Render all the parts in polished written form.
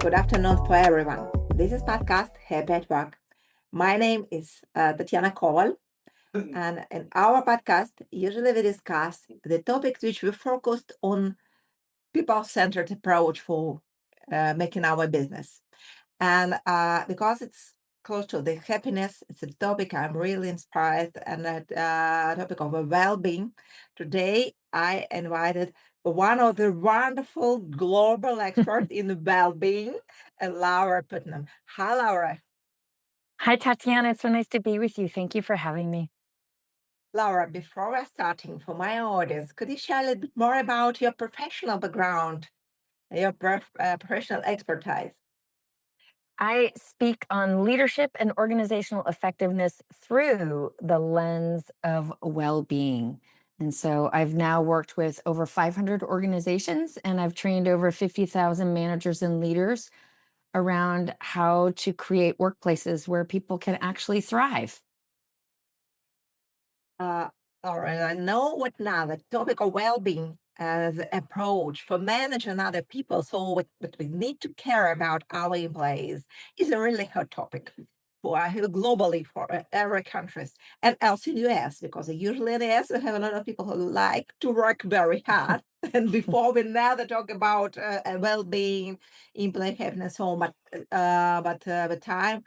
Good afternoon for everyone. This is podcast Happy at Work. My name is Tatiana Koval, and in our podcast, usually we discuss the topics which we focused on people-centered approach for making our business. And because it's close to the happiness, it's a topic I'm really inspired, and that topic of well-being. Today, I invited one of the wonderful global experts in well-being, Laura Putnam. Hi, Laura. Hi, Tatiana. It's so nice to be with you. Thank you for having me. Laura, before we're starting, for my audience, could you share a little bit more about your professional background, your professional expertise? I speak on leadership and organizational effectiveness through the lens of well being. And so I've now worked with over 500 organizations and I've trained over 50,000 managers and leaders around how to create workplaces where people can actually thrive. Uh, all right, I know what now the topic of well-being as an approach for managing other people. So what we need to care about our employees is a really hot topic for globally for every countries and also in US because usually in the US we have a lot of people who like to work very hard. And before we never talk about well-being, employee happiness, so much, the time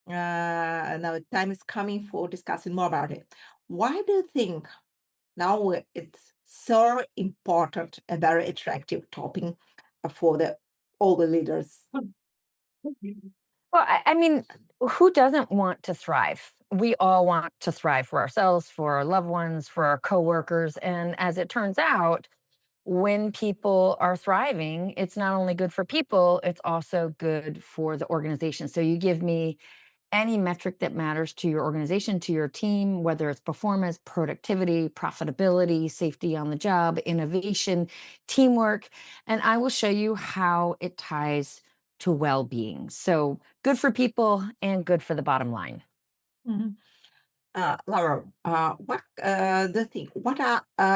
now time is coming for discussing more about it. Why do you think now it's so important and very attractive topic for the all the leaders? Well, I mean, who doesn't want to thrive? We all want to thrive for ourselves, for our loved ones, for our coworkers. And as it turns out, when people are thriving, it's not only good for people, it's also good for the organization. So you give me any metric that matters to your organization, to your team, whether it's performance, productivity, profitability, safety on the job, innovation, teamwork, and I will show you how it ties to well being. So good for people and good for the bottom line. Mhm. Laura, what the thing? What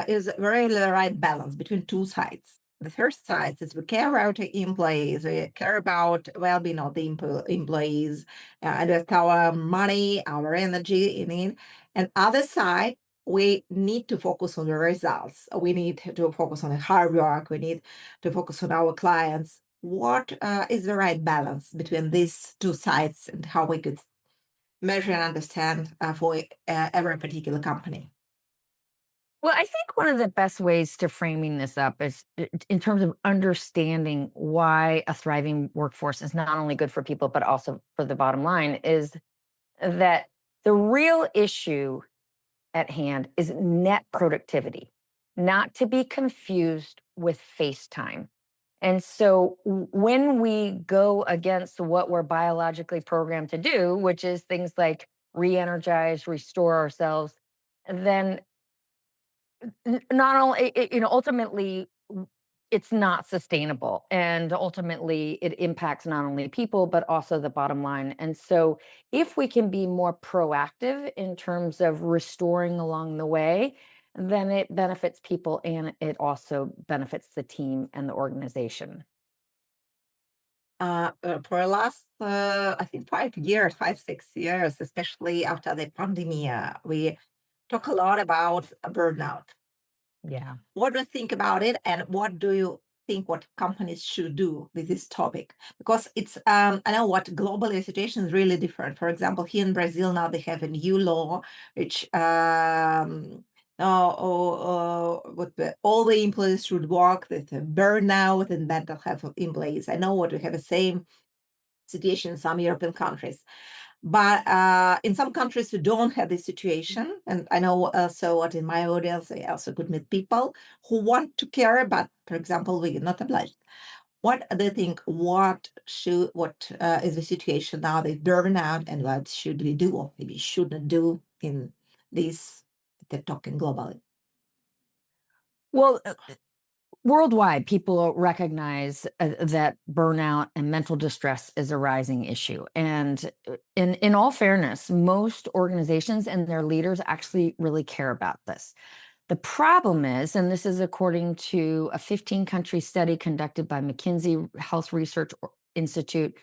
is really the right balance between two sides? The first side is we care about the employees, we care about well-being of the employees, invest our money, our energy in it. And other side, we need to focus on the results. We need to focus on the hard work. We need to focus on our clients. What is the right balance between these two sides, and how we could measure and understand for every particular company? Well, I think one of the best ways to framing this up is in terms of understanding why a thriving workforce is not only good for people, but also for the bottom line is that the real issue at hand is net productivity, not to be confused with FaceTime. And so when we go against what we're biologically programmed to do, which is things like re energize, restore ourselves, then not only ultimately it's not sustainable and ultimately it impacts not only people but also the bottom line. And so if we can be more proactive in terms of restoring along the way, then it benefits people and it also benefits the team and the organization. For the last, I think 5 years, 5, 6 years, especially after the pandemic, we talk a lot about burnout. Yeah. What do you think about it, and what do you think what companies should do with this topic? Because it's I know what globally the situation is really different. For example, here in Brazil now they have a new law which now all the employees should work with a burnout and mental health of employees. I know what we have the same situation in some European countries. But in some countries, you don't have this situation. And I know also what in my audience, I also could meet people who want to care, but for example, we're not obliged. What do you think? What is the situation now? They burn out, and what should we do, or maybe shouldn't do in this? They're talking globally. Well, worldwide, people recognize that burnout and mental distress is a rising issue. And in all fairness, most organizations and their leaders actually really care about this. The problem is, and this is according to a 15-country study conducted by McKinsey Health Research Institute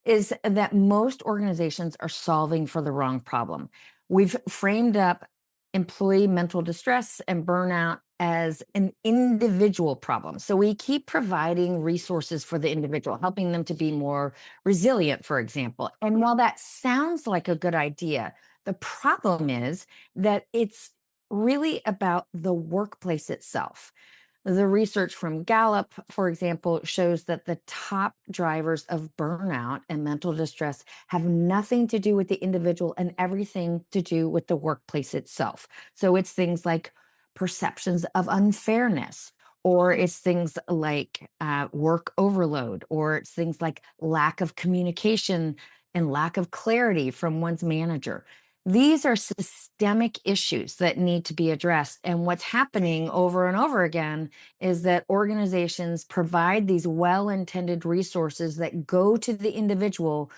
is that most organizations are solving for the wrong problem. We've framed up employee mental distress and burnout as an individual problem. So we keep providing resources for the individual, helping them to be more resilient, for example. And while that sounds like a good idea, the problem is that it's really about the workplace itself. The research from Gallup, for example, shows that the top drivers of burnout and mental distress have nothing to do with the individual and everything to do with the workplace itself. So it's things like perceptions of unfairness, or it's things like work overload, or it's things like lack of communication and lack of clarity from one's manager. These are systemic issues that need to be addressed. And what's happening over and over again is that organizations provide these well-intended resources that go to the individual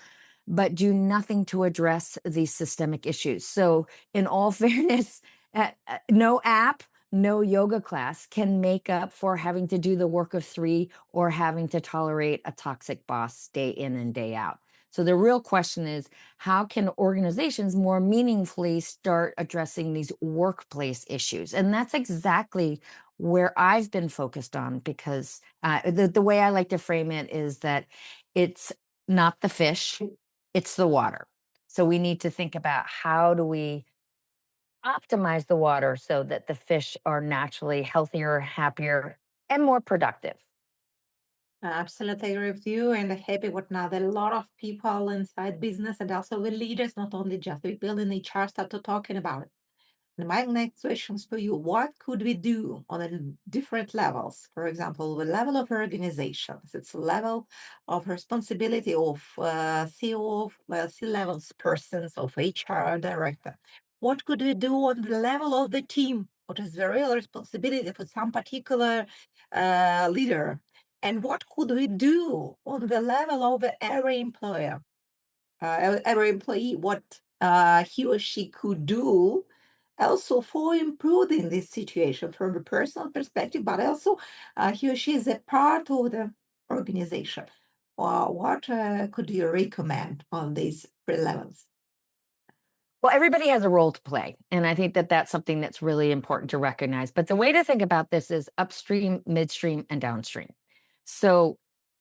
but do nothing to address these systemic issues. So, in all fairness, no app, no yoga class can make up for having to do the work of three or having to tolerate a toxic boss day in and day out. So, the real question is, how can organizations more meaningfully start addressing these workplace issues? And that's exactly where I've been focused on, because the way I like to frame it is that it's not the fish, it's the water. So we need to think about, how do we optimize the water so that the fish are naturally healthier, happier, and more productive. I absolutely agree with you, and I'm happy with now that a lot of people inside business and also the leaders, not only just the people in HR, start to talking about it. And my next questions for you: what could we do on different levels? For example, the level of organizations, it's a level of responsibility of CEO, C-levels persons, of HR director. What could we do on the level of the team? What is the real responsibility for some particular leader? And what could we do on the level of every employer, every employee? What he or she could do also for improving this situation from the personal perspective, but also he or she is a part of the organization. What could you recommend on these three levels? Well, everybody has a role to play. And I think that that's something that's really important to recognize. But the way to think about this is upstream, midstream, and downstream. So,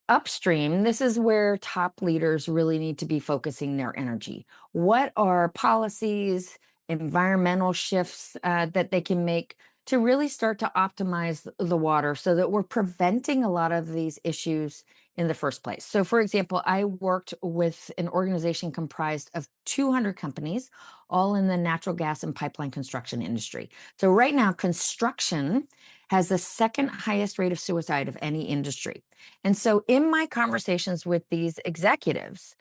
upstream, this is where top leaders really need to be focusing their energy. What are policies, environmental shifts that they can make to really start to optimize the water so that we're preventing a lot of these issues in the first place? So, for example, I worked with an organization comprised of 200 companies, all in the natural gas and pipeline construction industry. So, right now, construction has the second highest rate of suicide of any industry. And so, in my conversations with these executives,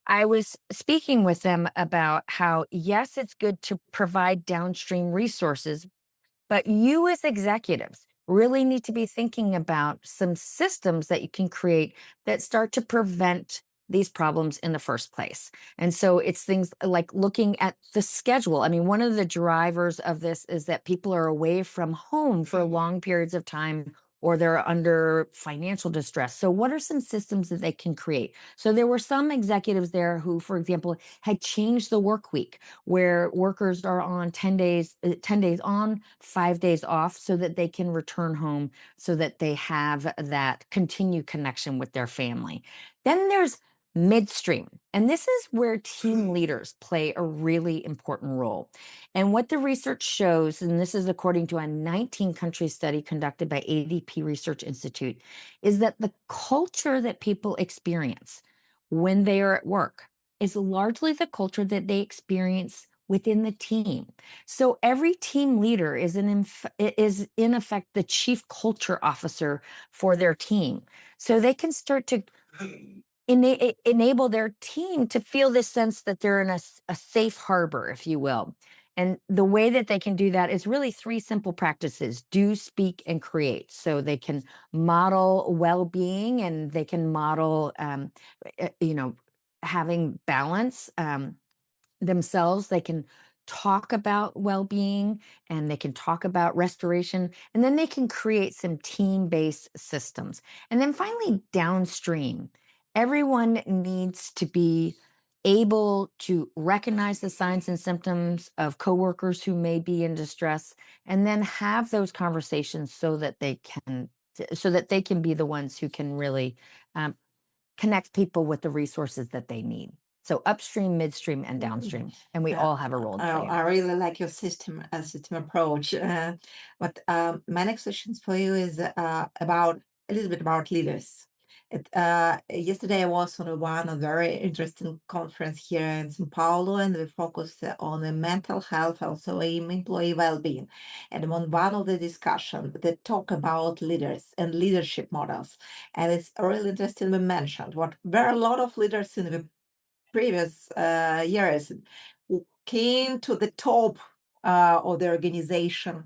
I was speaking with them about how, yes, it's good to provide downstream resources, but you as executives really need to be thinking about some systems that you can create that start to prevent these problems in the first place. And so it's things like looking at the schedule. I mean, one of the drivers of this is that people are away from home for long periods of time, or they're under financial distress. So, what are some systems that they can create? So, there were some executives there who, for example, had changed the work week, where workers are on 10 days on, 5 days off, so that they can return home, so that they have that continued connection with their family. Then there's midstream. And this is where team leaders play a really important role. And what the research shows, and this is according to a 19 country study conducted by ADP Research Institute, is that the culture that people experience when they are at work is largely the culture that they experience within the team. So every team leader is in effect the chief culture officer for their team. So they can start to enable their team to feel this sense that they're in a safe harbor, if you will. And the way that they can do that is really three simple practices: do, speak, and create. So they can model well-being, and they can model, you know, having balance themselves. They can talk about well-being, and they can talk about restoration, and then they can create some team-based systems. And then finally, downstream, Everyone needs to be able to recognize the signs and symptoms of coworkers who may be in distress and then have those conversations so that they can be the ones who can really um, connect people with the resources that they need. So upstream, midstream, and downstream, and we Yeah, all have a role to play. I really like your system approach. But my next question for you is about a little bit about leaders. Yesterday, I was on a very interesting conference here in São Paulo, and we focused on the mental health, also employee well-being. And on one of the discussions, they talk about leaders and leadership models, and it's really interesting. We mentioned what there are a lot of leaders in the previous years who came to the top of the organization,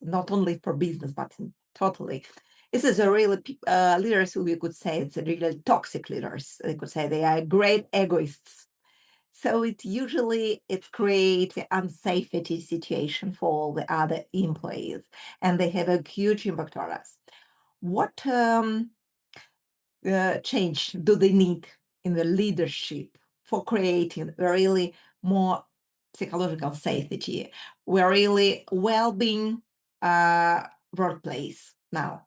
not only for business, but totally. This is a really leaders who we could say it's a really toxic leaders. They could say they are great egoists. So it creates an unsafety situation for all the other employees, and they have a huge impact on us. What change do they need in the leadership for creating a really more psychological safety, where really well-being workplace now?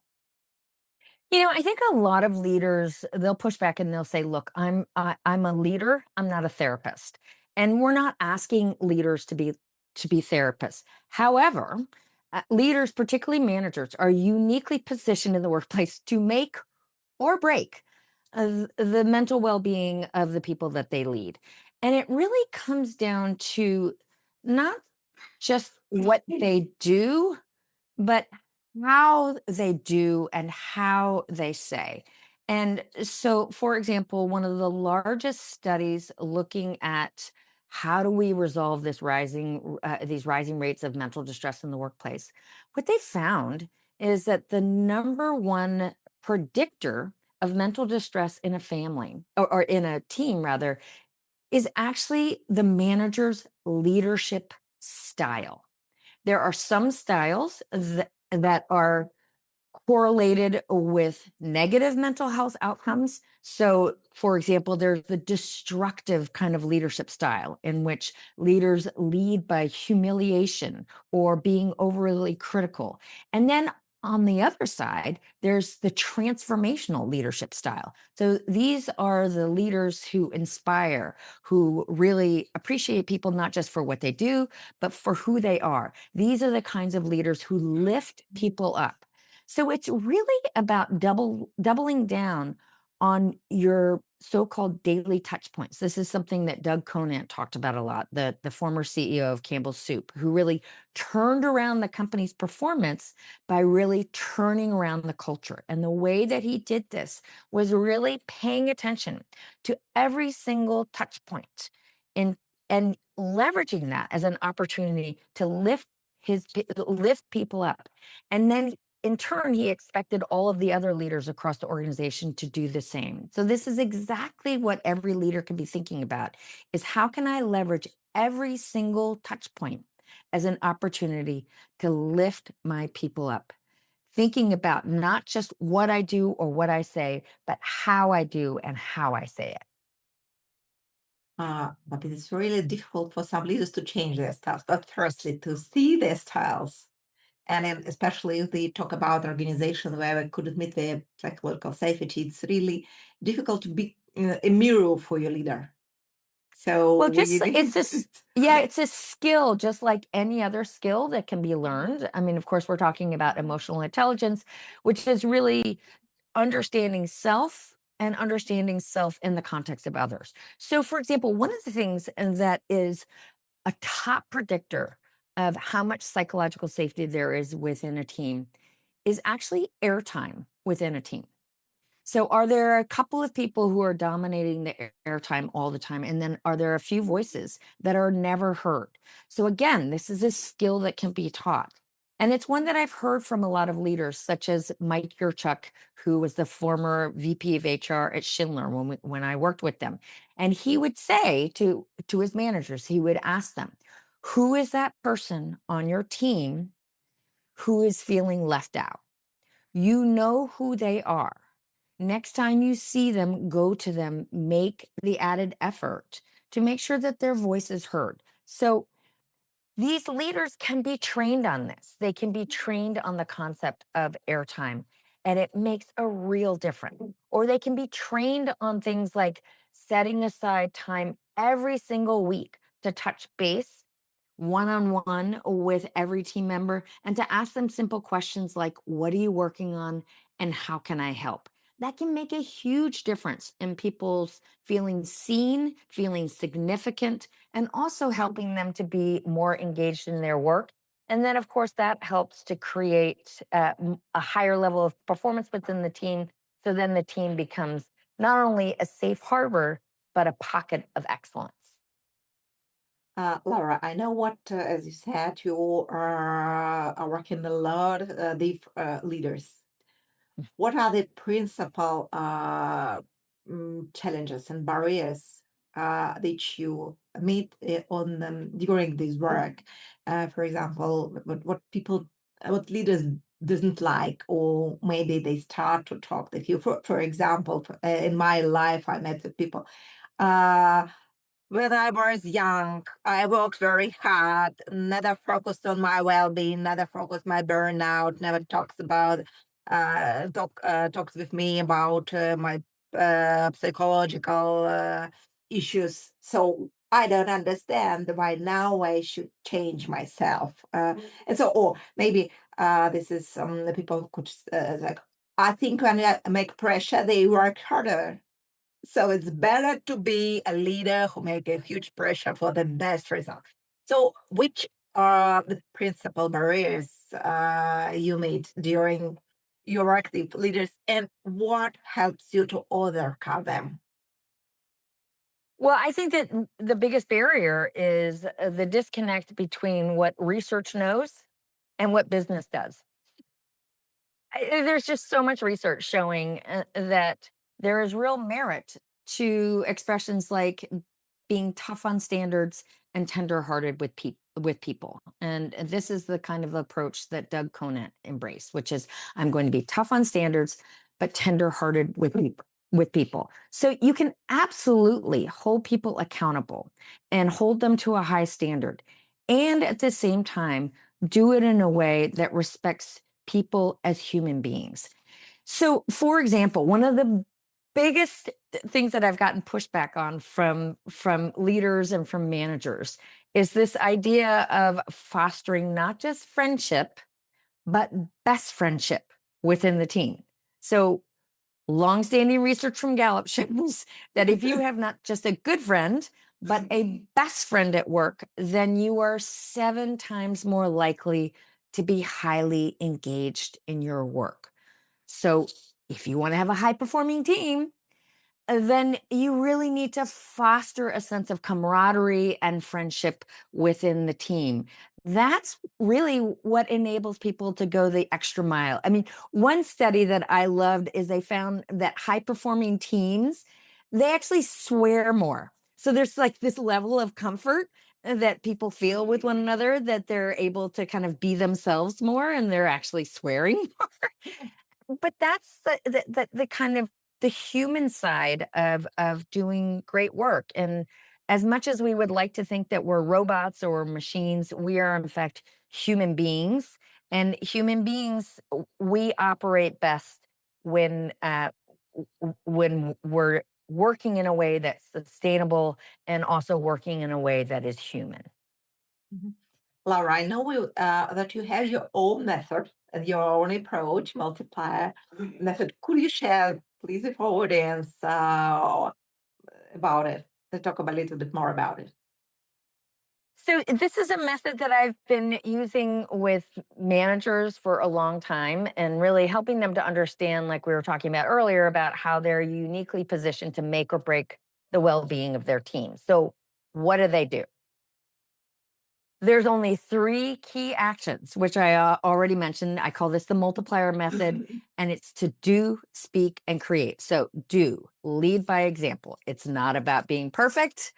I think a lot of leaders, they'll push back and they'll say, "Look, I'm a leader, I'm not a therapist." And we're not asking leaders to be therapists. However, leaders, particularly managers, are uniquely positioned in the workplace to make or break the mental well-being of the people that they lead. And it really comes down to not just what they do, but how they do and how they say. And so, for example, one of the largest studies looking at how do we resolve these rising rates of mental distress in the workplace, what they found is that the number one predictor of mental distress in a family or in a team rather is actually the manager's leadership style. There are some styles that are correlated with negative mental health outcomes. So, for example, there's the destructive kind of leadership style in which leaders lead by humiliation or being overly critical. And then on the other side, there's the transformational leadership style. So these are the leaders who inspire, who really appreciate people not just for what they do, but for who they are. These are the kinds of leaders who lift people up. So it's really about doubling down on your so-called daily touch points. This is something that Doug Conant talked about a lot, the former CEO of Campbell's Soup, who really turned around the company's performance by really turning around the culture. And the way that he did this was really paying attention to every single touch point in and leveraging that as an opportunity to lift people up. And then in turn, he expected all of the other leaders across the organization to do the same. So this is exactly what every leader can be thinking about is how can I leverage every single touch point as an opportunity to lift my people up? Thinking about not just what I do or what I say, but how I do and how I say it. But it is really difficult for some leaders to change their styles. But firstly, to see their styles, and then especially if they talk about organizations where we could admit their psychological safety, it's really difficult to be a mirror for your leader. So Well, we, it's this, yeah, it's a skill just like any other skill that can be learned. I mean, of course, we're talking about emotional intelligence, which is really understanding self and understanding self in the context of others. So, for example, one of the things that is a top predictor of how much psychological safety there is within a team is actually airtime within a team. So, are there a couple of people who are dominating the airtime all the time? And then are there a few voices that are never heard? So, again, this is a skill that can be taught. And it's one that I've heard from a lot of leaders, such as Mike Yurchuk, who was the former VP of HR at Schindler when I worked with them. And he would say to his managers, he would ask them, who is that person on your team who is feeling left out? You know who they are. Next time you see them, go to them, make the added effort to make sure that their voice is heard. So these leaders can be trained on this. They can be trained on the concept of airtime, and it makes a real difference. Or they can be trained on things like setting aside time every single week to touch base one on one with every team member and to ask them simple questions like, what are you working on and how can I help? That can make a huge difference in people's feeling seen, feeling significant, and also helping them to be more engaged in their work. And then, of course, that helps to create a higher level of performance within the team. So then the team becomes not only a safe harbor, but a pocket of excellence. Laura, I know what, as you said, you are working a lot with leaders. What are the principal challenges and barriers that you meet on during this work? For example, what people, what leaders doesn't like, or maybe they start to talk with you. For example, in my life, I met with people. Uh, when I was young, I worked very hard, never focused on my well-being, never focused my burnout, never talks with me about my psychological issues. So I don't understand why now I should change myself. And so, or maybe this is the people could like, I think when I make pressure, they work harder, so it's better to be a leader who make a huge pressure for the best result. So which are the principal barriers you made during your active leaders, and what helps you to overcome them? Well, I think that the biggest barrier is the disconnect between what research knows and what business does. There's just so much research showing that there is real merit to expressions like being tough on standards and tenderhearted with people. And this is the kind of approach that Doug Conant embraced, which is I'm going to be tough on standards, but tenderhearted with people. So you can absolutely hold people accountable and hold them to a high standard. And at the same time, do it in a way that respects people as human beings. So, for example, one of the biggest things that I've gotten pushback on from leaders and from managers is this idea of fostering not just friendship, but best friendship within the team. So, longstanding research from Gallup shows that if you have not just a good friend, but a best friend at work, then you are 7 times more likely to be highly engaged in your work. So, if you want to have a high performing team, then you really need to foster a sense of camaraderie and friendship within the team. That's really what enables people to go the extra mile. I mean, one study that I loved is they found that high performing teams, they actually swear more. So there's like this level of comfort that people feel with one another that they're able to kind of be themselves more and they're actually swearing. But that's the kind of the human side of doing great work. And as much as we would like to think that we're robots or machines, we are in fact human beings. And human beings, we operate best when when we're working in a way that's sustainable and also working in a way that is human. Mhm. Laura, I know that you have your own method and your own approach, multiplier method. Could you share, please, with our audience about it? To talk a little bit more about it. So this is a method that I've been using with managers for a long time and really helping them to understand, like we were talking about earlier, about how they're uniquely positioned to make or break the well-being of their team. So what do they do? There's only 3 key actions, which I already mentioned. I call this the multiplier method, and it's to do, speak, and create. So do, lead by example. It's not about being perfect.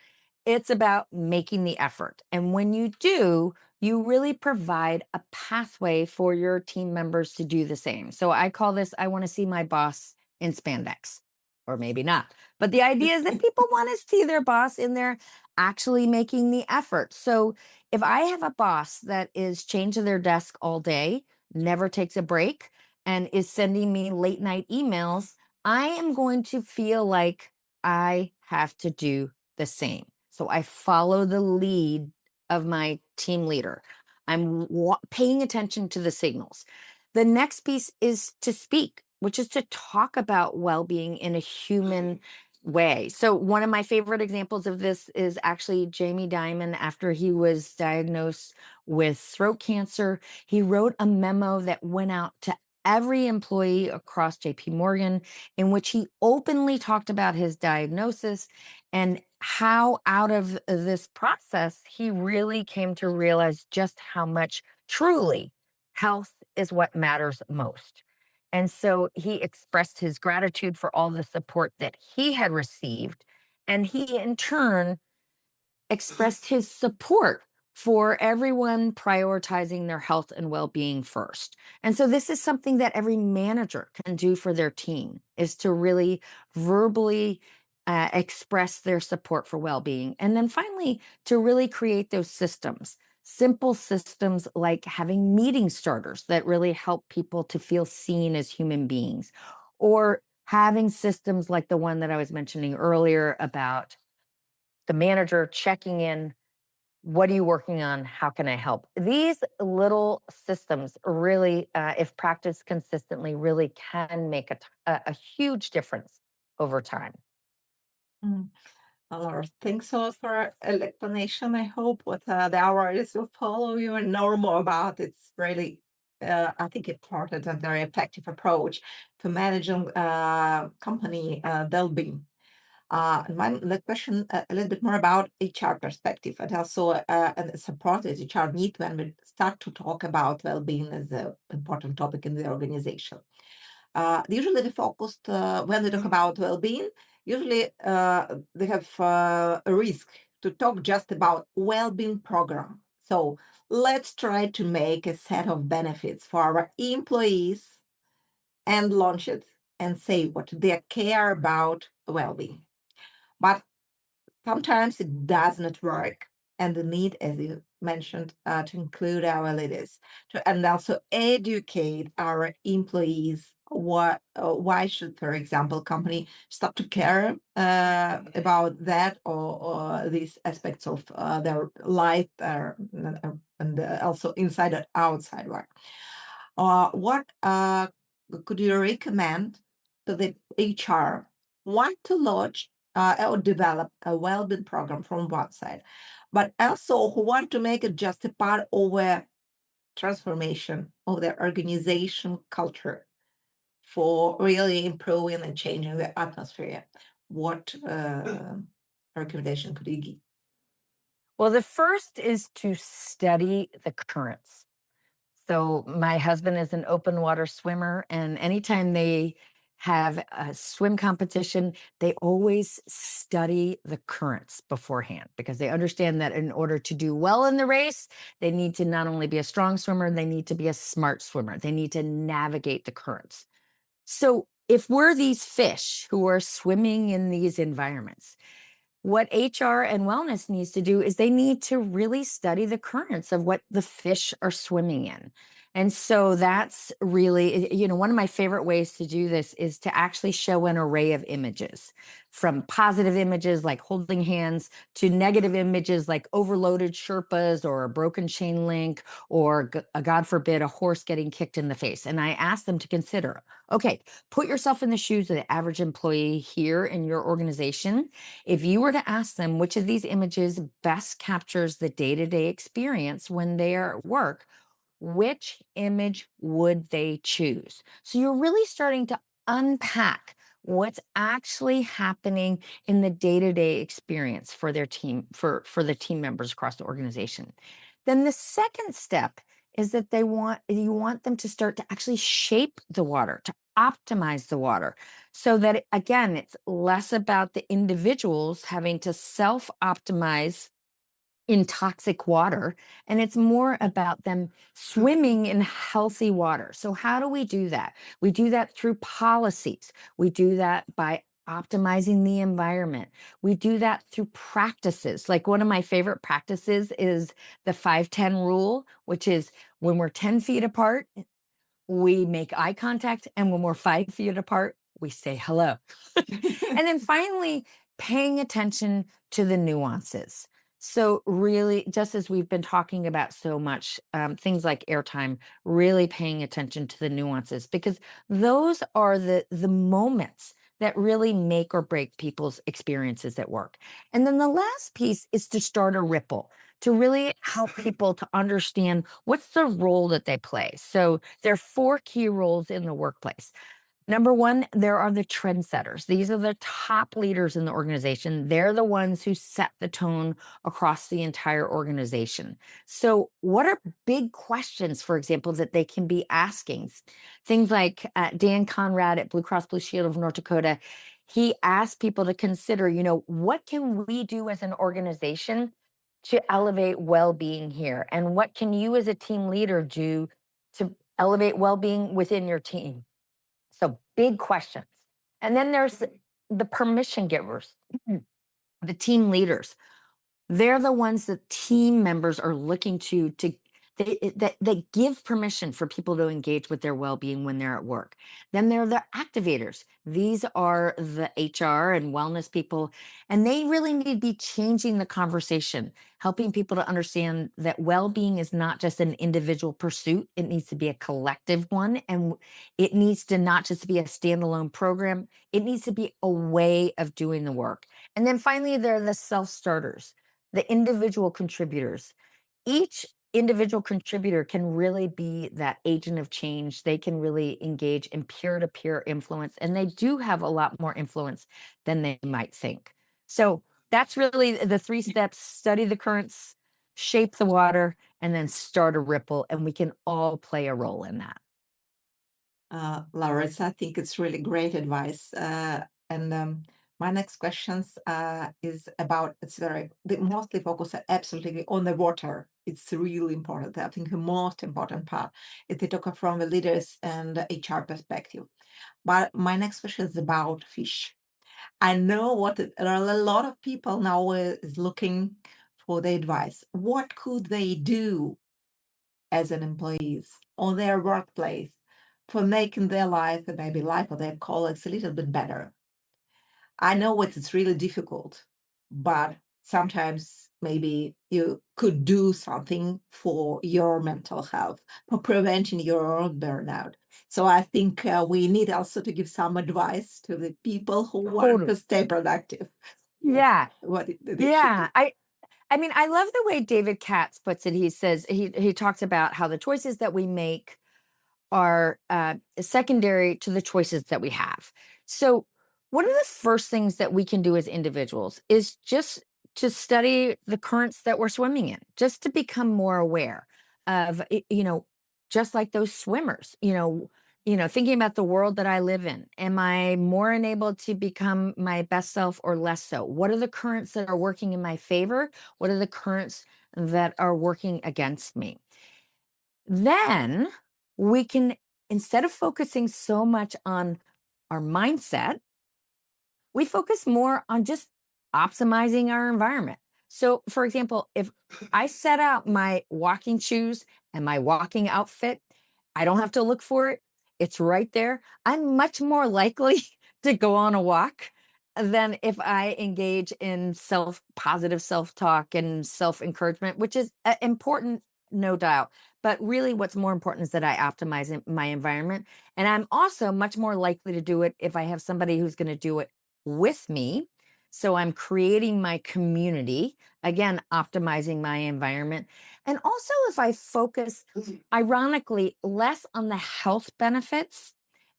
It's about making the effort. And when you do, you really provide a pathway for your team members to do the same. So I call this, I want to see my boss in spandex, or maybe not. But the idea is that people want to see their boss in there actually making the effort. So if I have a boss that is chained to their desk all day, never takes a break, and is sending me late night emails, I am going to feel like I have to do the same. So I follow the lead of my team leader. I'm paying attention to the signals. The next piece is to speak, which is to talk about well being in a human way. So, one of my favorite examples of this is actually Jamie Dimon. After he was diagnosed with throat cancer, he wrote a memo that went out to every employee across JP Morgan, in which he openly talked about his diagnosis and how, out of this process, he really came to realize just how much truly health is what matters most. And so he expressed his gratitude for all the support that he had received. And he, in turn, expressed his support for everyone prioritizing their health and well-being first. And so this is something that every manager can do for their team, is to really verbally express their support for well-being. And then finally, to really create those systems, simple systems like having meeting starters that really help people to feel seen as human beings, or having systems like the one that I was mentioning earlier about the manager checking in. What are you working on? How can I help? These little systems really, if practiced consistently, really can make a huge difference over time. Mm. Laura, thanks a lot for an explanation. I hope what the hours will follow you and know more about. It's really, I think, important and very effective approach to managing company well-being. And the question a little bit more about HR perspective and also and the support that HR need when we start to talk about well-being as an important topic in the organization. Usually they focused when they talk about well-being. Usually they have a risk to talk just about well-being program. So let's try to make a set of benefits for our employees and launch it and say what they care about well-being. But sometimes it does not work, and the need, as you mentioned, to include our leaders and also educate our employees. Why should, for example, company stop to care about that, or these aspects of their life, and also inside and outside work? What could you recommend to the HR want to launch or develop a well-being program from one side, but also who want to make it just a part of a transformation of their organization culture for really improving and changing the atmosphere? What recommendation could you give? Well, the first is to study the currents. So my husband is an open water swimmer, and anytime they have a swim competition, they always study the currents beforehand, because they understand that in order to do well in the race, they need to not only be a strong swimmer, they need to be a smart swimmer. They need to navigate the currents. So if we're these fish who are swimming in these environments, what HR and wellness needs to do is they need to really study the currents of what the fish are swimming in. And so that's really, one of my favorite ways to do this is to actually show an array of images, from positive images like holding hands to negative images like overloaded Sherpas or a broken chain link, or God forbid, a horse getting kicked in the face. And I ask them to consider, okay, put yourself in the shoes of the average employee here in your organization. If you were to ask them which of these images best captures the day-to-day experience when they are at work, which image would they choose? So you're really starting to unpack what's actually happening in the day-to-day experience for their team, for the team members across the organization. Then the second step is that you want them to start to actually shape the water, to optimize the water, so that again, it's less about the individuals having to self-optimize in toxic water, and it's more about them swimming in healthy water. So, how do we do that? We do that through policies, we do that by optimizing the environment, we do that through practices. Like one of my favorite practices is the 5-10 rule, which is when we're 10 feet apart, we make eye contact, and when we're 5 feet apart, we say hello. And then finally, paying attention to the nuances. So, really, just as we've been talking about so much, things like airtime, really paying attention to the nuances, because those are the moments that really make or break people's experiences at work. And then the last piece is to start a ripple, to really help people to understand what's the role that they play. So, there are four key roles in the workplace. Number one, there are the trendsetters. These are the top leaders in the organization. They're the ones who set the tone across the entire organization. So, what are big questions, for example, that they can be asking? Things like Dan Conrad at Blue Cross Blue Shield of North Dakota, he asked people to consider, what can we do as an organization to elevate well being here? And what can you as a team leader do to elevate well being within your team? So big questions. And then there's the permission givers, the team leaders. They're the ones that team members are looking to they give permission for people to engage with their well-being when they're at work. Then there are the activators. These are the HR and wellness people, and they really need to be changing the conversation, helping people to understand that well-being is not just an individual pursuit. It needs to be a collective one, and it needs to not just be a standalone program. It needs to be a way of doing the work. And then finally, there are the self-starters, the individual contributors. Each individual contributor can really be that agent of change. They can really engage in peer to peer influence, and they do have a lot more influence than they might think. So that's really the three steps: study the currents, shape the water, and then start a ripple. And we can all play a role in that. Laura, I think it's really great advice. And My next questions is about it's very they mostly focus absolutely on the water. It's really important. I think the most important part is they talk from the leaders and the HR perspective. But my next question is about fish. I know there are a lot of people now is looking for the advice. What could they do as an employees on their workplace for making their life and maybe life of their colleagues a little bit better? I know it's really difficult, but sometimes maybe you could do something for your mental health, for preventing your own burnout. So I think we need also to give some advice to the people who want Totally. to stay productive. Yeah. What they should do. Yeah. I mean, I love the way David Katz puts it. He says he talks about how the choices that we make are secondary to the choices that we have. So, one of the first things that we can do as individuals is just to study the currents that we're swimming in, just to become more aware of, just like those swimmers, thinking about the world that I live in. Am I more enabled to become my best self or less so? What are the currents that are working in my favor? What are the currents that are working against me? Then we can, instead of focusing so much on our mindset, we focus more on just optimizing our environment. So, for example, if I set out my walking shoes and my walking outfit, I don't have to look for it. It's right there. I'm much more likely to go on a walk than if I engage in positive self talk and self encouragement, which is important, no doubt. But really, what's more important is that I optimize my environment. And I'm also much more likely to do it if I have somebody who's going to do it with me. So I'm creating my community, again, optimizing my environment. And also, if I focus, ironically, less on the health benefits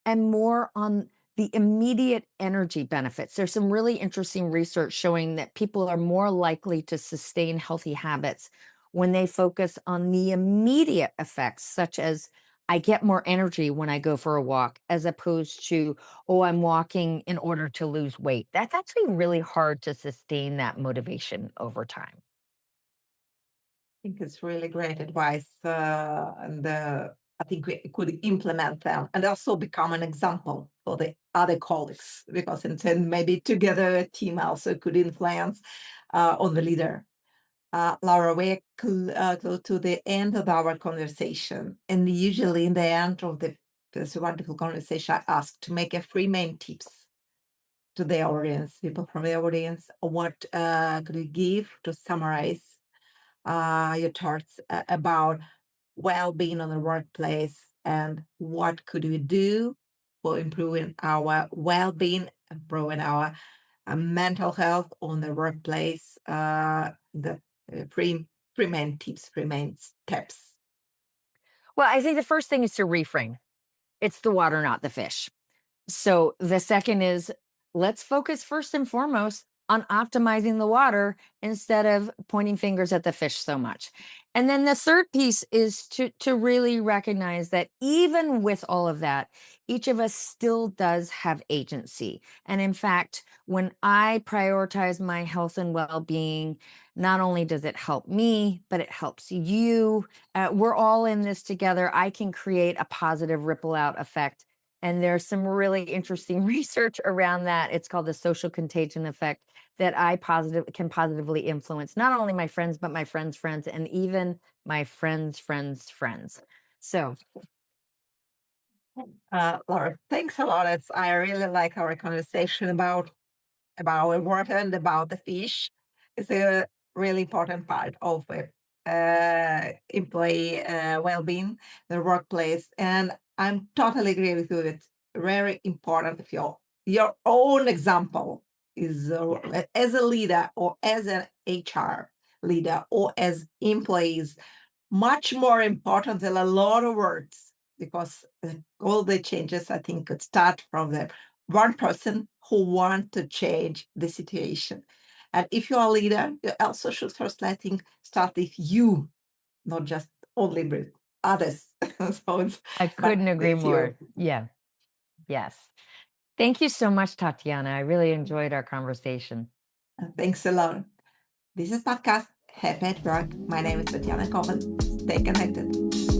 and more on the immediate energy benefits. There's some really interesting research showing that people are more likely to sustain healthy habits when they focus on the immediate effects, such as I get more energy when I go for a walk, as opposed to, oh, I'm walking in order to lose weight. That's actually really hard to sustain that motivation over time. think it's really great advice, and I think we could implement them and also become an example for the other colleagues because then maybe together a team also could influence on the leader. Laura, we're close to the end of our conversation, and usually in the end of this wonderful conversation, I ask to make a three main tips to the audience, people from the audience. What could you give to summarize your thoughts about well-being on the workplace and what could we do for improving our well-being, improving our mental health on the workplace? The three main tips, three main steps. Well, I think the first thing is to reframe. It's the water, not the fish. So the second is, let's focus first and foremost on optimizing the water instead of pointing fingers at the fish so much. And then the third piece is to really recognize that even with all of that, each of us still does have agency. And in fact, when I prioritize my health and well-being, not only does it help me, but it helps you. We're all in this together. I can create a positive ripple out effect, and there's some really interesting research around that. It's called the social contagion effect, that can positively influence not only my friends, but my friends' friends, and even my friends' friends' friends. So Laura, thanks a lot. I really like our conversation about water and about the fish. It's a really important part of employee well-being, the workplace, and I'm totally agree with you. It's very important if your own example is as a leader or as an HR leader or as employees much more important than a lot of words because all the changes I think could start from the one person who want to change the situation. And if you're a leader, you also should first, I think, start with you, not just only with others. So it's, I but couldn't agree with you. more. Yeah. Yes. Thank you so much, Tatiana. I really enjoyed our conversation. Thanks a lot. This is podcast Happy at Work. My name is Tatiana Kovan. Stay connected.